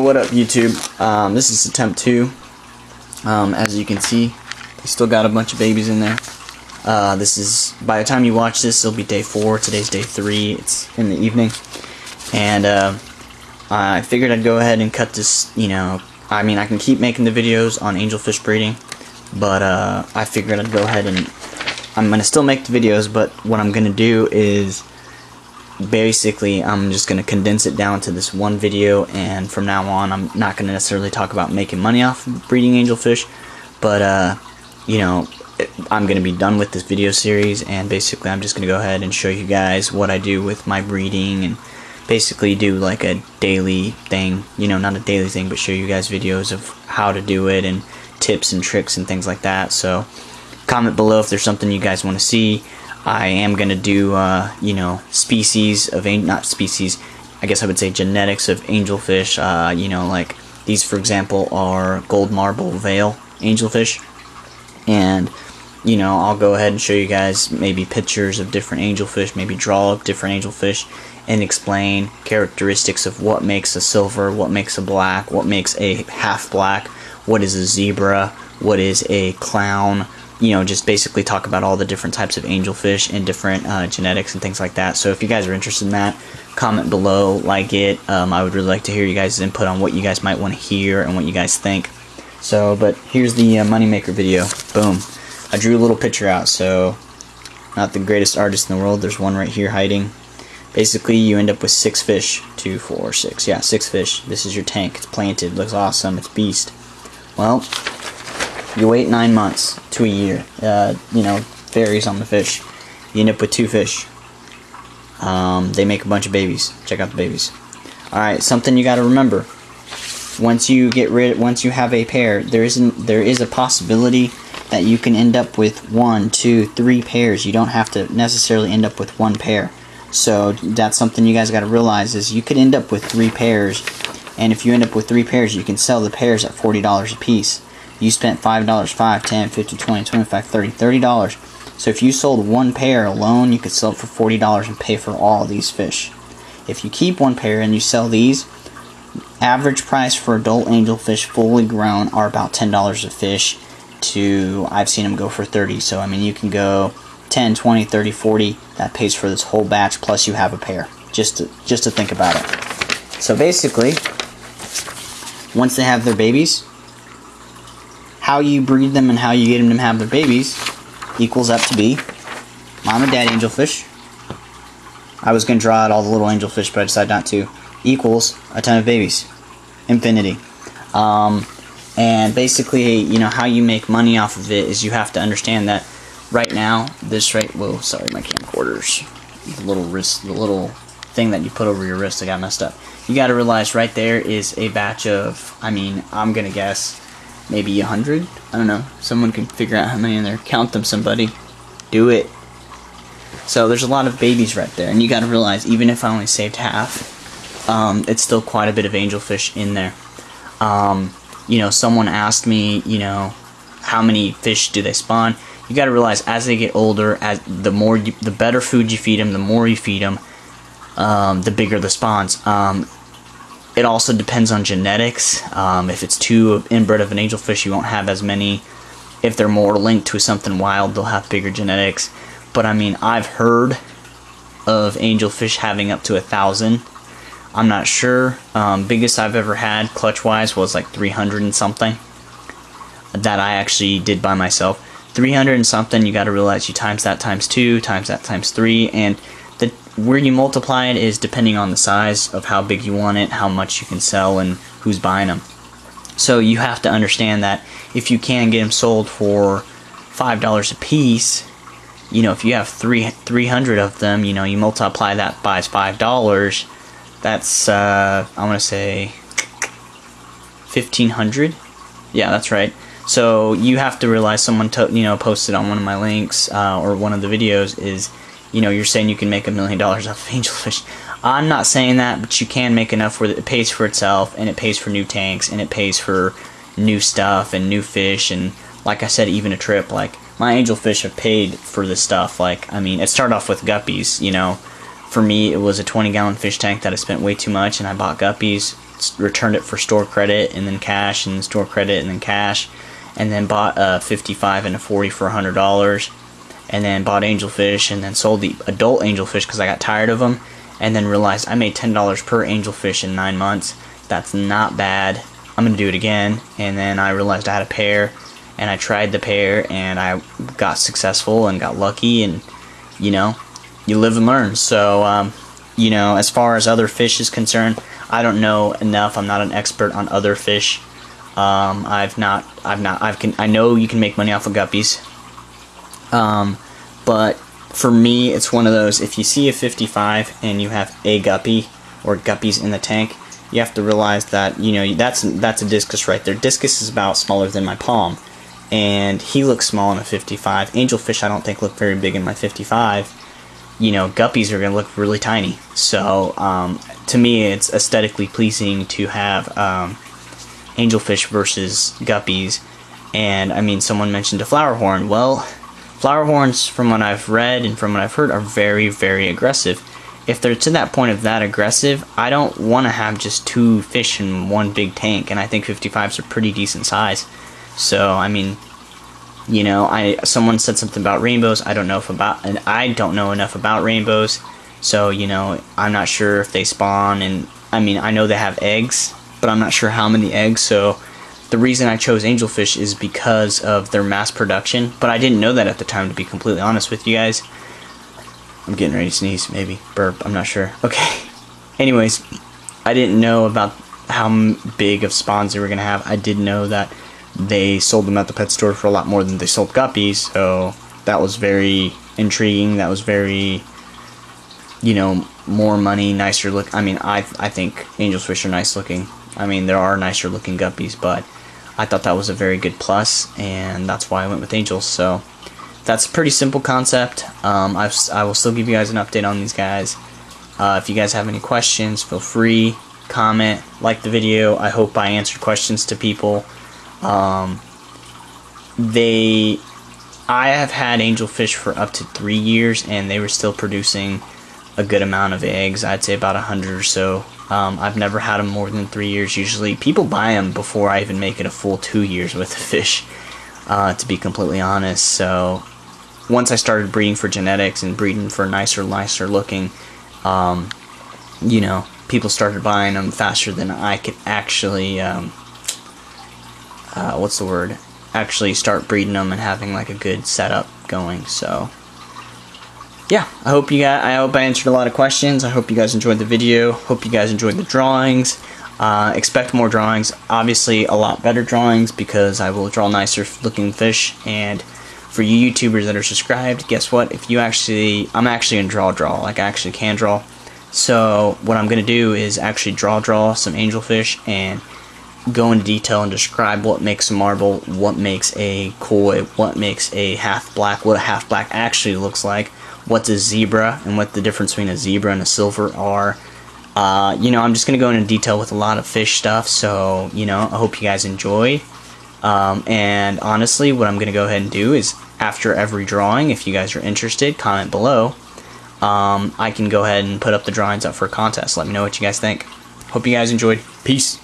what up YouTube? This is attempt 2. As you can see, they still got a bunch of babies in there. This is, by the time you watch this, it'll be day 4. Today's day 3. It's in the evening. And I figured I'd go ahead and cut this, I mean, I can keep making the videos on angelfish breeding, but I figured I'd go ahead and I'm going to still make the videos, but what I'm going to do is basically I'm just going to condense it down to this one video, and from now on I'm not going to necessarily talk about making money off of breeding angelfish, but I'm going to be done with this video series, and basically I'm just going to go ahead and show you guys what I do with my breeding, and basically do like a daily thing, not a daily thing, but show you guys videos of how to do it and tips and tricks and things like that. So comment below if there's something you guys want to see. I am going to do, species of, not species, I guess I would say genetics of angelfish. Like these, for example, are gold marble veil angelfish. And, I'll go ahead and show you guys maybe pictures of different angelfish, maybe draw up different angelfish, and explain characteristics of what makes a silver, what makes a black, what makes a half black, what is a zebra, what is a clown. Just basically talk about all the different types of angelfish and different genetics and things like that. So if you guys are interested in that, comment below, like it. I would really like to hear you guys' input on what you guys might want to hear and what you guys think. So, but here's the moneymaker video. Boom. I drew a little picture out, so not the greatest artist in the world. There's one right here hiding. Basically, you end up with 6 fish. 2, 4, 6. Yeah, 6 fish. This is your tank. It's planted. Looks awesome. It's beast. Well, you wait 9 months to a year. Varies on the fish. You end up with 2 fish. They make a bunch of babies. Check out the babies. Alright, something you gotta remember. Once you have a pair, there is a possibility that you can end up with 1, 2, 3 pairs. You don't have to necessarily end up with 1 pair. So that's something you guys gotta realize, is you could end up with 3 pairs, and if you end up with 3 pairs, you can sell the pairs at $40 a piece. You spent $5, $5, 10, 50, 20, 25, 30, $30. So if you sold 1 pair alone, you could sell it for $40 and pay for all these fish. If you keep 1 pair and you sell these, average price for adult angelfish fully grown are about $10 a fish to, I've seen them go for 30. So I mean, you can go 10, 20, 30, 40. That pays for this whole batch, plus you have a pair. Just to think about it. So basically, once they have their babies, how you breed them and how you get them to have their babies equals up to be mom and dad angelfish. I was going to draw out all the little angelfish, but I decided not to. Equals a ton of babies. Infinity. And basically, how you make money off of it is you have to understand that right now, whoa, sorry, my camcorders. The little thing that you put over your wrist, I got messed up. You got to realize right there is a batch of, I'm going to guess, maybe 100? I don't know. Someone can figure out how many in there. Count them, somebody. Do it. So there's a lot of babies right there, and you got to realize, even if I only saved half, it's still quite a bit of angelfish in there. Someone asked me, how many fish do they spawn? You got to realize, as they get older, the better food you feed them, the more you feed them, the bigger the spawns. It also depends on genetics. If it's too inbred of an angelfish, you won't have as many. If they're more linked to something wild, they'll have bigger genetics. But I mean, I've heard of angelfish having up to 1,000. I'm not sure. Biggest I've ever had, clutch-wise, was like 300 and something. That I actually did by myself. 300 and something, you got to realize you times that times 2, times that times 3, and where you multiply it is depending on the size of how big you want it, how much you can sell, and who's buying them. So you have to understand that if you can get them sold for $5 a piece, if you have 300 of them, you multiply that by $5, that's, I want to say, 1,500? Yeah, that's right. So you have to realize, someone posted on one of my links, or one of the videos, is, you're saying you can make $1 million off of angelfish. I'm not saying that, but you can make enough where it pays for itself, and it pays for new tanks, and it pays for new stuff and new fish, and like I said, even a trip. Like, my angelfish have paid for this stuff. Like, I mean, it started off with guppies, For me, it was a 20-gallon fish tank that I spent way too much, and I bought guppies, returned it for store credit, and then cash, and then store credit, and then cash, and then bought a 55 and a 40 for $100, and then bought angelfish, and then sold the adult angelfish because I got tired of them, and then realized I made $10 per angelfish in 9 months. That's not bad. I'm going to do it again. And then I realized I had a pair, and I tried the pair, and I got successful and got lucky, and you know, you live and learn. So you know, as far as other fish is concerned, I don't know enough. I'm not an expert on other fish. I know you can make money off of guppies, but for me, it's one of those, if you see a 55 and you have a guppy or guppies in the tank, you have to realize that, you know, that's a discus right there. Discus is about smaller than my palm, and he looks small in a 55. Angelfish I don't think look very big in my 55. You know, guppies are going to look really tiny. So, to me, it's aesthetically pleasing to have angelfish versus guppies. And, I mean, someone mentioned a flower horn. Well, flower horns, from what I've read and from what I've heard, are very, very aggressive. If they're to that point of that aggressive, I don't want to have just 2 fish in one big tank, and I think 55s are pretty decent size. So, I mean, you know, someone said something about rainbows. I don't know enough about rainbows. So, you know, I'm not sure if they spawn, and I mean, I know they have eggs, but I'm not sure how many eggs. So, the reason I chose angelfish is because of their mass production, but I didn't know that at the time, to be completely honest with you guys. I'm getting ready to sneeze, maybe burp, I'm not sure. Okay. Anyways, I didn't know about how big of spawns they were gonna have. I did know that they sold them at the pet store for a lot more than they sold guppies, so that was very intriguing. That was very, you know, more money, nicer look. I mean, I think angelfish are nice looking. I mean, there are nicer looking guppies, but I thought that was a very good plus, and that's why I went with angels. So that's a pretty simple concept. I will still give you guys an update on these guys. If you guys have any questions, feel free, comment, like the video. I hope I answered questions to people. I have had angelfish for up to 3 years, and they were still producing a good amount of eggs. I'd say about 100 or so. I've never had them more than 3 years. Usually people buy them before I even make it a full 2 years with the fish, to be completely honest. So once I started breeding for genetics and breeding for nicer looking, you know, people started buying them faster than I could actually actually start breeding them and having like a good setup going. So yeah, I hope I answered a lot of questions. I hope you guys enjoyed the video. Hope you guys enjoyed the drawings. Expect more drawings, obviously a lot better drawings, because I will draw nicer looking fish. And for you YouTubers that are subscribed, guess what? If you I'm actually gonna draw, like I actually can draw. So what I'm gonna do is actually draw some angelfish and go into detail and describe what makes a marble, what makes a koi, what makes a half black, what a half black actually looks like, what's a zebra, and what the difference between a zebra and a silver are. You know, I'm just going to go into detail with a lot of fish stuff, so, you know, I hope you guys enjoy. And honestly, what I'm going to go ahead and do is, after every drawing, if you guys are interested, comment below. I can go ahead and put up the drawings up for a contest. Let me know what you guys think. Hope you guys enjoyed. Peace.